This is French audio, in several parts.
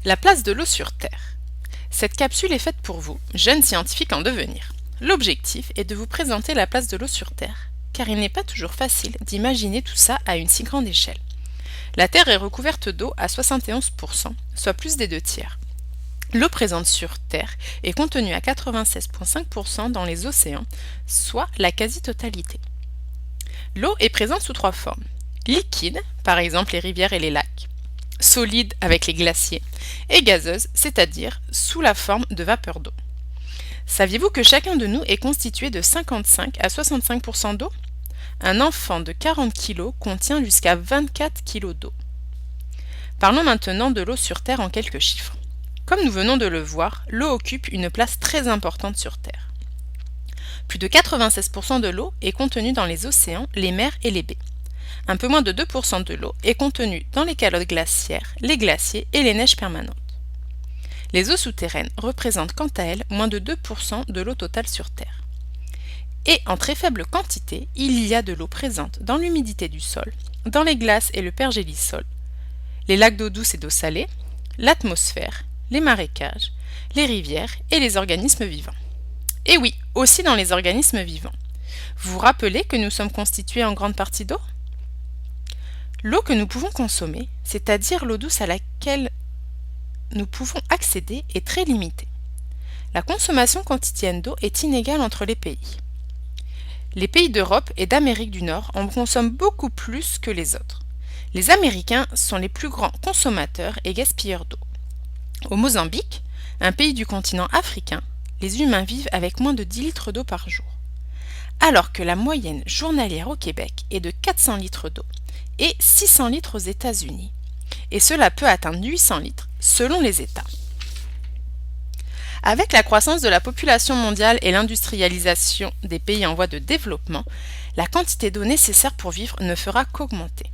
La place de l'eau sur Terre. Cette capsule est faite pour vous, jeunes scientifiques en devenir. L'objectif est de vous présenter la place de l'eau sur Terre, car il n'est pas toujours facile d'imaginer tout ça à une si grande échelle. La Terre est recouverte d'eau à 71%, soit plus des 2 tiers. L'eau présente sur Terre est contenue à 96,5% dans les océans, soit la quasi-totalité. L'eau est présente sous 3 formes. Liquide, par exemple les rivières et les lacs. Solide avec les glaciers, et gazeuse, c'est-à-dire sous la forme de vapeur d'eau. Saviez-vous que chacun de nous est constitué de 55 à 65% d'eau? Un enfant de 40 kg contient jusqu'à 24 kg d'eau. Parlons maintenant de l'eau sur Terre en quelques chiffres. Comme nous venons de le voir, l'eau occupe une place très importante sur Terre. Plus de 96% de l'eau est contenue dans les océans, les mers et les baies. Un peu moins de 2% de l'eau est contenue dans les calottes glaciaires, les glaciers et les neiges permanentes. Les eaux souterraines représentent quant à elles moins de 2% de l'eau totale sur Terre. Et en très faible quantité, il y a de l'eau présente dans l'humidité du sol, dans les glaces et le pergélisol, les lacs d'eau douce et d'eau salée, l'atmosphère, les marécages, les rivières et les organismes vivants. Et oui, aussi dans les organismes vivants. Vous vous rappelez que nous sommes constitués en grande partie d'eau? L'eau que nous pouvons consommer, c'est-à-dire l'eau douce à laquelle nous pouvons accéder, est très limitée. La consommation quotidienne d'eau est inégale entre les pays. Les pays d'Europe et d'Amérique du Nord en consomment beaucoup plus que les autres. Les Américains sont les plus grands consommateurs et gaspilleurs d'eau. Au Mozambique, un pays du continent africain, les humains vivent avec moins de 10 litres d'eau par jour, alors que la moyenne journalière au Québec est de 400 litres d'eau et 600 litres aux États-Unis, et cela peut atteindre 800 litres selon les États. Avec la croissance de la population mondiale et l'industrialisation des pays en voie de développement, la quantité d'eau nécessaire pour vivre ne fera qu'augmenter.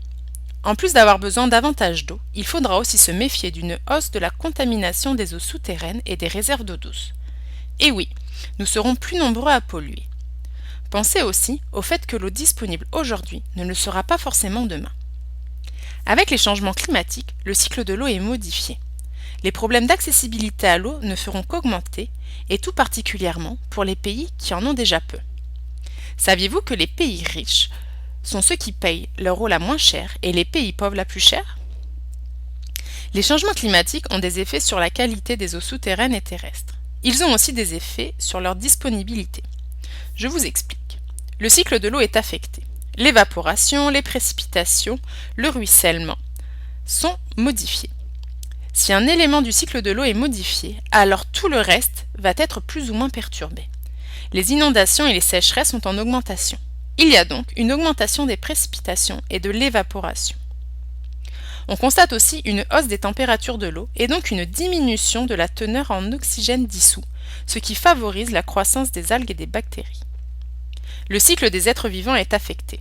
En plus d'avoir besoin davantage d'eau, il faudra aussi se méfier d'une hausse de la contamination des eaux souterraines et des réserves d'eau douce. Et oui, nous serons plus nombreux à polluer. Pensez aussi au fait que l'eau disponible aujourd'hui ne le sera pas forcément demain. Avec les changements climatiques, le cycle de l'eau est modifié. Les problèmes d'accessibilité à l'eau ne feront qu'augmenter, et tout particulièrement pour les pays qui en ont déjà peu. Saviez-vous que les pays riches sont ceux qui payent leur eau la moins chère et les pays pauvres la plus chère? Les changements climatiques ont des effets sur la qualité des eaux souterraines et terrestres. Ils ont aussi des effets sur leur disponibilité. Je vous explique. Le cycle de l'eau est affecté. L'évaporation, les précipitations, le ruissellement sont modifiés. Si un élément du cycle de l'eau est modifié, alors tout le reste va être plus ou moins perturbé. Les inondations et les sécheresses sont en augmentation. Il y a donc une augmentation des précipitations et de l'évaporation. On constate aussi une hausse des températures de l'eau et donc une diminution de la teneur en oxygène dissous, ce qui favorise la croissance des algues et des bactéries. Le cycle des êtres vivants est affecté.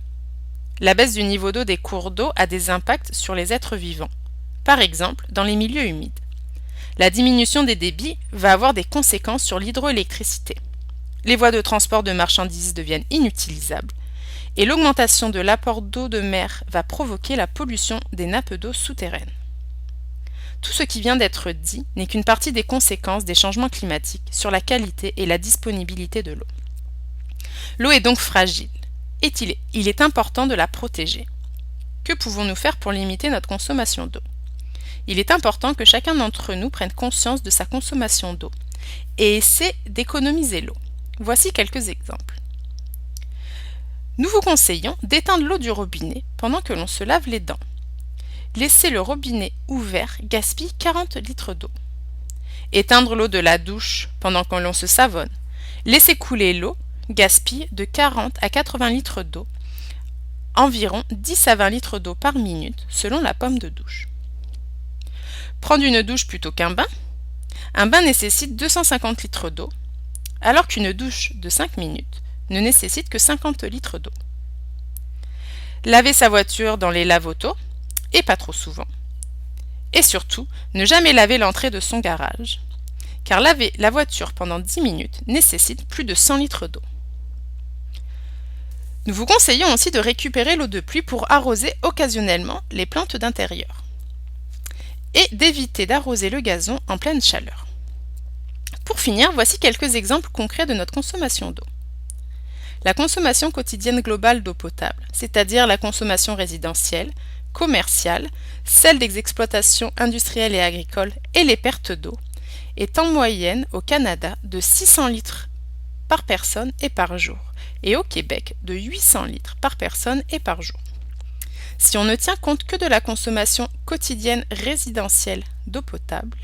La baisse du niveau d'eau des cours d'eau a des impacts sur les êtres vivants, par exemple dans les milieux humides. La diminution des débits va avoir des conséquences sur l'hydroélectricité. Les voies de transport de marchandises deviennent inutilisables et l'augmentation de l'apport d'eau de mer va provoquer la pollution des nappes d'eau souterraines. Tout ce qui vient d'être dit n'est qu'une partie des conséquences des changements climatiques sur la qualité et la disponibilité de l'eau. L'eau est donc fragile et il est important de la protéger. Que pouvons-nous faire pour limiter notre consommation d'eau? Il est important que chacun d'entre nous prenne conscience de sa consommation d'eau et essaie d'économiser l'eau. Voici quelques exemples. Nous vous conseillons d'éteindre l'eau du robinet pendant que l'on se lave les dents. Laisser le robinet ouvert gaspille 40 litres d'eau. Éteindre l'eau de la douche pendant que l'on se savonne. Laisser couler l'eau gaspille de 40 à 80 litres d'eau, environ 10 à 20 litres d'eau par minute selon la pomme de douche. Prendre une douche plutôt qu'un bain. Un bain nécessite 250 litres d'eau, alors qu'une douche de 5 minutes ne nécessite que 50 litres d'eau. Laver sa voiture dans les lave-autos, et pas trop souvent. Et surtout, ne jamais laver l'entrée de son garage, car laver la voiture pendant 10 minutes nécessite plus de 100 litres d'eau. Nous vous conseillons aussi de récupérer l'eau de pluie pour arroser occasionnellement les plantes d'intérieur. et d'éviter d'arroser le gazon en pleine chaleur. Pour finir, voici quelques exemples concrets de notre consommation d'eau. La consommation quotidienne globale d'eau potable, c'est-à-dire la consommation résidentielle, commerciale, celle des exploitations industrielles et agricoles et les pertes d'eau, est en moyenne au Canada de 600 litres par personne et par jour, et au Québec de 800 litres par personne et par jour. Si on ne tient compte que de la consommation quotidienne résidentielle d'eau potable,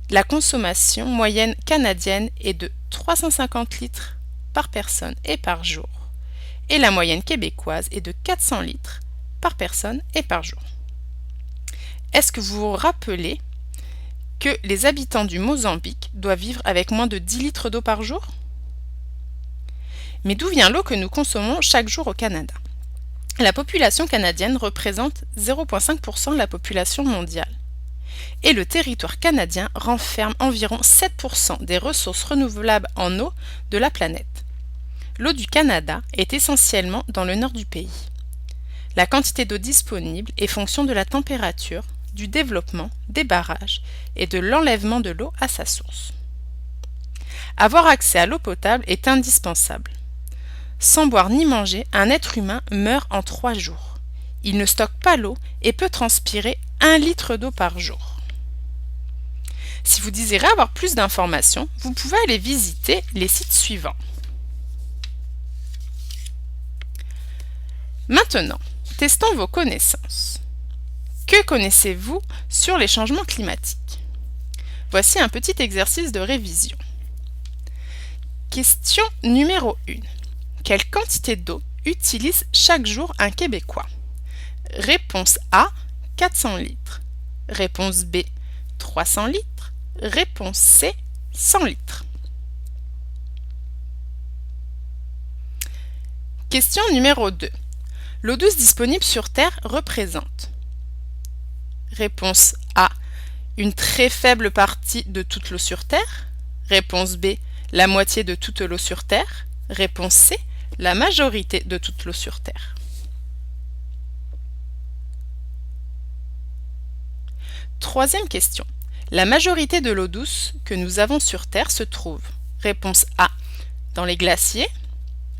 la consommation moyenne canadienne est de 350 litres par personne et par jour, et la moyenne québécoise est de 400 litres par personne et par jour. Est-ce que vous vous rappelez que les habitants du Mozambique doivent vivre avec moins de 10 litres d'eau par jour? Mais d'où vient l'eau que nous consommons chaque jour au Canada? La population canadienne représente 0,5% de la population mondiale. Et le territoire canadien renferme environ 7% des ressources renouvelables en eau de la planète. L'eau du Canada est essentiellement dans le nord du pays. La quantité d'eau disponible est fonction de la température, du développement, des barrages et de l'enlèvement de l'eau à sa source. Avoir accès à l'eau potable est indispensable. Sans boire ni manger, un être humain meurt en 3 jours. Il ne stocke pas l'eau et peut transpirer 1 litre d'eau par jour. Si vous désirez avoir plus d'informations, vous pouvez aller visiter les sites suivants. Maintenant, testons vos connaissances. Que connaissez-vous sur les changements climatiques? Voici un petit exercice de révision. Question numéro 1. Quelle quantité d'eau utilise chaque jour un Québécois? Réponse A, 400 litres. Réponse B, 300 litres. Réponse C, 100 litres. Question numéro 2. L'eau douce disponible sur Terre représente. Réponse A, une très faible partie de toute l'eau sur Terre. Réponse B, la moitié de toute l'eau sur Terre. Réponse C, la majorité de toute l'eau sur Terre. Troisième question. La majorité de l'eau douce que nous avons sur Terre se trouve. Réponse A, dans les glaciers.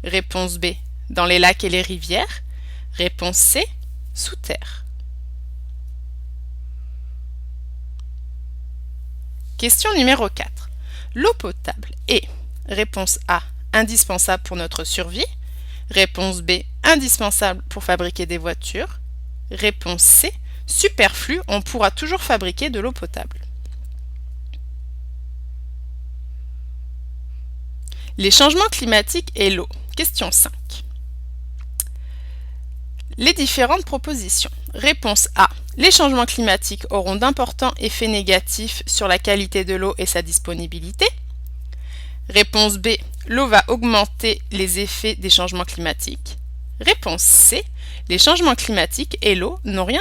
Réponse B, dans les lacs et les rivières. Réponse C, sous terre. Question numéro 4. L'eau potable est, réponse A, indispensable pour notre survie. Réponse B, indispensable pour fabriquer des voitures. Réponse C, superflu, on pourra toujours fabriquer de l'eau potable. Les changements climatiques et l'eau. Question 5. Les différentes propositions. Réponse A. Les changements climatiques auront d'importants effets négatifs sur la qualité de l'eau et sa disponibilité. Réponse B. L'eau va augmenter les effets des changements climatiques. Réponse C. Les changements climatiques et l'eau n'ont rien